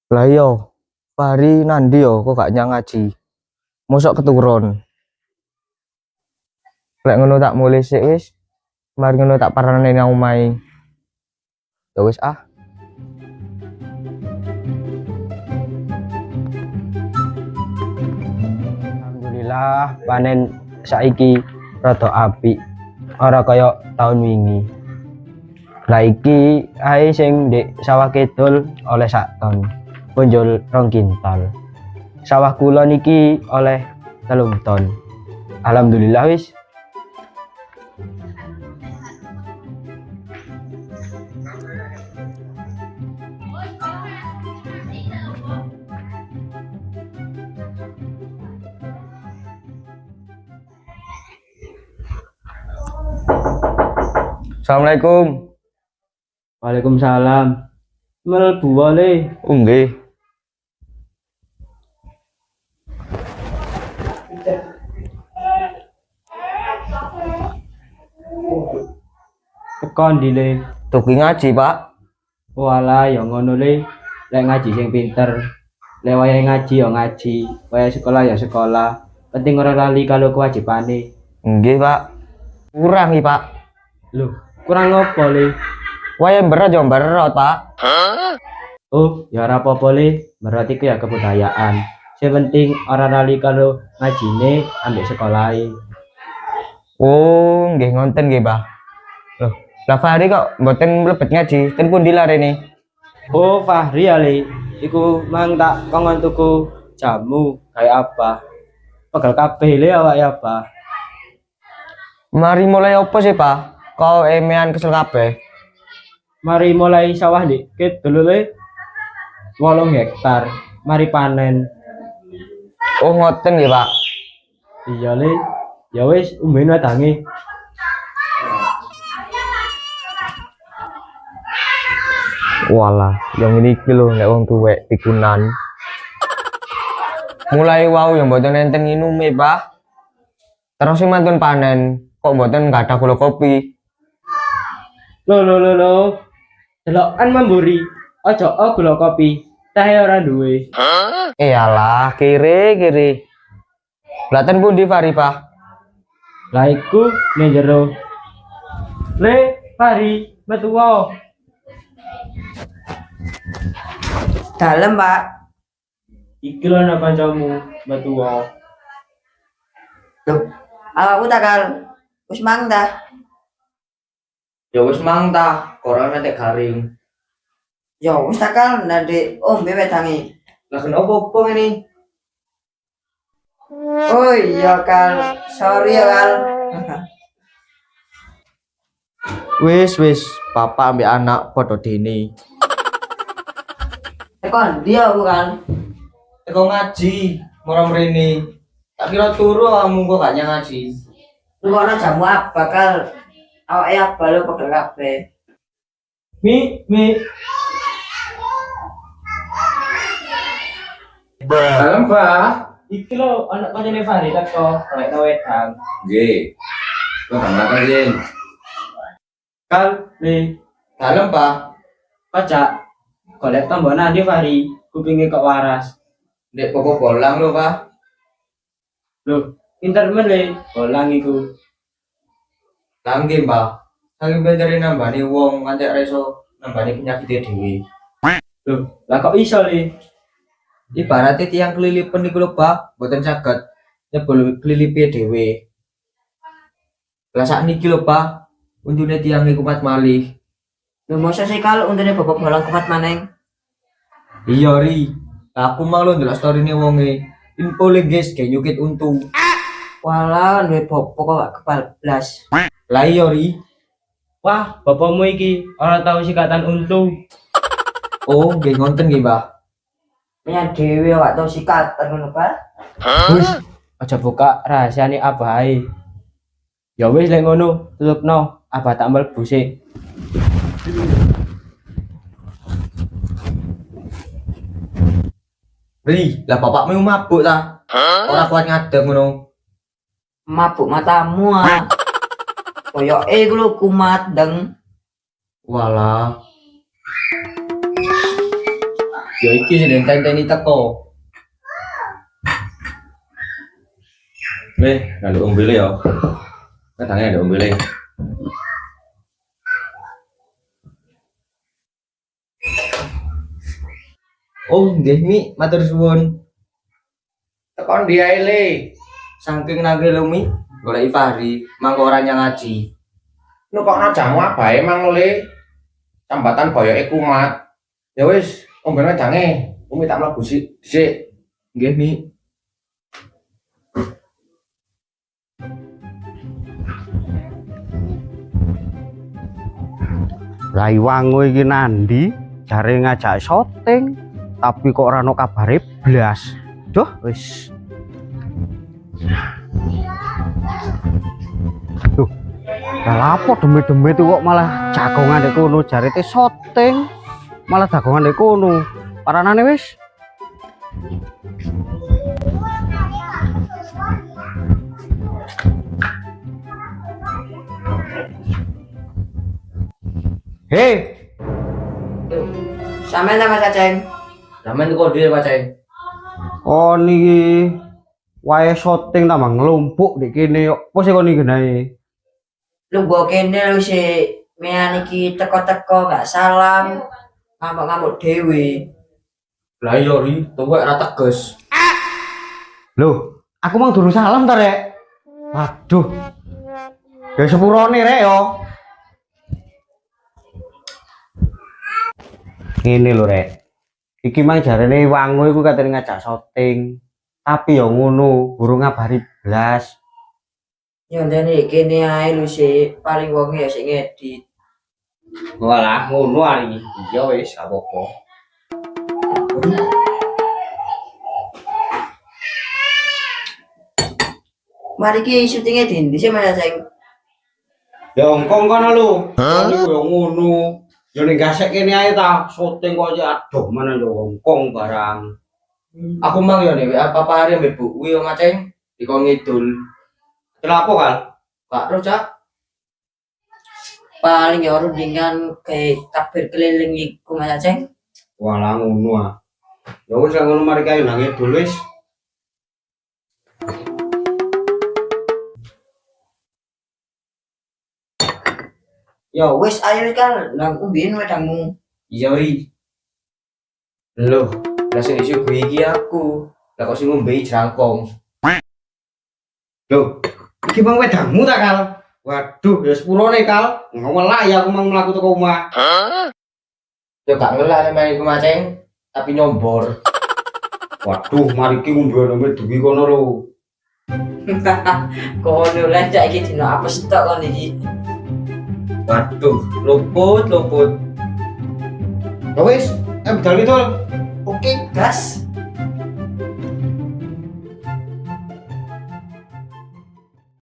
Lah yo, Fahri nandi yo kok gak nyang ngaji. Mosok keturun. Lek ngono tak mulai sik wis. Mari ngono tak parane nang omahe. Ya wis ah. Alhamdulillah panen saiki rada apik. Ora kaya tahun wingi. Lah iki ae sing ndek sawah kidul oleh sak ton. Punjul 2 kintal. Sawah kula niki oleh 3 ton. Alhamdulillah wis. Assalamualaikum. Waalaikumsalam. Mlebu wae. Nggih. Teko ndi le? Tuki ngaji, Pak. Walah ya ngono le. Lek ngaji sing pinter. Lek wayahe ngaji ya ngaji, wayahe sekolah ya sekolah. Penting ora lali kalau kewajibane. Nggih, Pak. Kurang iki, Pak. Loh, kurang apa le? Waya berat yo berat, Pak. Oh, ya ora apa-apa le. Berarti ku ya kebudayaan. Sing penting ora lali kalau ngajine ambek sekolahe. Oh, nggih ngonten nggih, Pak. Loh, lah Fahri kok mboten mlebet ngaji? Ten pundi larene? Oh, Fahri ya le. Iku mang tak kongon tuku jamu kayak apa? Pegal kabeh le awake apa? Mari mulai opo sih, Pak? Kau emean kesel kabeh. Mari mulai sawah dikit dulu le 8 hektar. Mari panen. Oh, ngoten nggih, Pak. Iya le. Ya wis umben wadange. Walah, yang ini iki lho nek wong tuwek pikunan. Mulai wau yang mboten enten nginume, Pak. Terus sing mantun panen, kok mboten gadah gula kopi. Lo. Delokan memburi. Ojo gula kopi. Teh ora duwe. Iyalah, kiri. Lah ten pundi Fahri, Pak? Lah iku ning jero. Le, Fahri, metu wae. Dalem, Pak. Iki lho ana kancamu, metu wae. Loh, awakku takal wis mang dah. Ya wis mang ta, koran nek garing. Ya wis takal nanti ombe wedange. Lah kenapa opo ngene? Oh iya Kal, sorry ya Kal. Wis, papa ambek anak padha dene. Tekon dia bukan. Teko ngaji, moro mrene. Tak kira turu kamu kok gak nyang ngaji. Lu kono jamu apa Kal? Awake apa lu pegel kabeh. Mi. Dalam Pak. Iki lho anak kancane Fahri teko, lek wedang. Nggih. Kok makan yen? Kal, le, Dalem, Pak. pacak. Golek tombol nang ndi Fahri? Kupinge kok waras. Ndek pokok bolang lho, Pak. Loh, pinter men le, bolang iku. Lah nggih, Pak. Saking pintere nambani wong nganti reso nambani penyakit dhewe. Loh, lah kok iso le? Ibaratnya tiang kelilipan niku lho, Pak, mboten saged nyebul kelilipi dhewe. Lah sakniki lho, Pak, untune tiang niku kumat malih. Lu mosok sih Kal untune bobok bolang kuat maneng. Iya, Ri. Lah aku mau lho ndelok storine wonge. Info le guys, kayak nyukit untu. Walah duwe bobok kok gak kebablas. Lah iya, Ri. Wah, bapakmu iki ora tau sikatan untu. Oh, nggih ngonten nggih, Mbah. Punya dhewe gak tau sikatan ngono, Pak. Wis, aja buka rahasiane abahe. Ya wis lek ngono, tutupno, abah tak mlebu sik. Ri, lah bapakmu mabuk ta? Ora kuat ngadeg ngono. Mabuk matamu ah. Koyoke iku lho kumat deng. Walah. Ya iki sing tenteni teko. Ada umbile ya. Kadangnya ada umbile. Oh, nggih Mi, matur suwun. Tekon dia ile. Saking nage lho Mi, goleki Fahri, mangko ora nyang ngaji. Lu kok ana jamu abae mang le. Tambatan boyoke kumat. Ya wis, ombene jange. Umi tak mlebu dhisik. Nggih Mi. Rai Wangu iki nandi jare ngajak syuting tapi kok ora ono kabare blas. Duh wis. Duh. Lah apa demi-demi tuh kok malah jagongan dek kono jare te syuting malah jagongan dek kono. Paranane wis. Hei, Sampeyan ta Mas Aceng? Sampeyan kok dhewe Pak Ceng. Oh niki wae syuting tambah nglumpuk di kene kok apa sih kon iki genahe? Lu mbok kene lu si mean iki teko-teko gak salam. Ngamuk-ngamuk dhewe. Lah iya ri, tuwek ora teges. Loh, aku mang durung salam ta rek. Waduh. Ya sepurone rek yo. Ngene lho rek. Iki mang jarene Wangu iku katene ngajak syuting. Tapi ya ngono, burung ngabari blas. Ya ndene kene ae lu si paling wong ya sing ngedit. Walah ngono ari. Iya wis gak apa-apa. Mari ki syutingnya di ndi sih Mas Aceng? Ya Hongkong kono lho. Iku ya ngono. Ya ning gasek kene ae ta, syuting kok ya aduh mana ya Hongkong barang. Aku mang yo nek apa hari ambek Bu kuwi Om Aceng dikon ngidul. Kenapa kal? Kak terus Cak. Paling ya rundingan kayak takbir keliling iku Mas Aceng. Walah ngono ah. Ya wis ngono mari kae nang ngidul wis. Ya wis ayo kan nang umbien wedangmu. Iya ri. Loh, lah sing isu kuwi iki aku. Lah kok sing ngombe jangkong. Loh, iki mang wedangmu ta kal? Waduh, ya sepurone kal. Ngelak ya aku mang mlaku teko omah. Yo gak ngelak main iku Maceng, tapi nyombor. Waduh, mari ki ngombe duwi kono lho. Kono lah cak iki dino apa stok kon iki. Waduh, luput. Ya wis, budal itu. Oke, gas.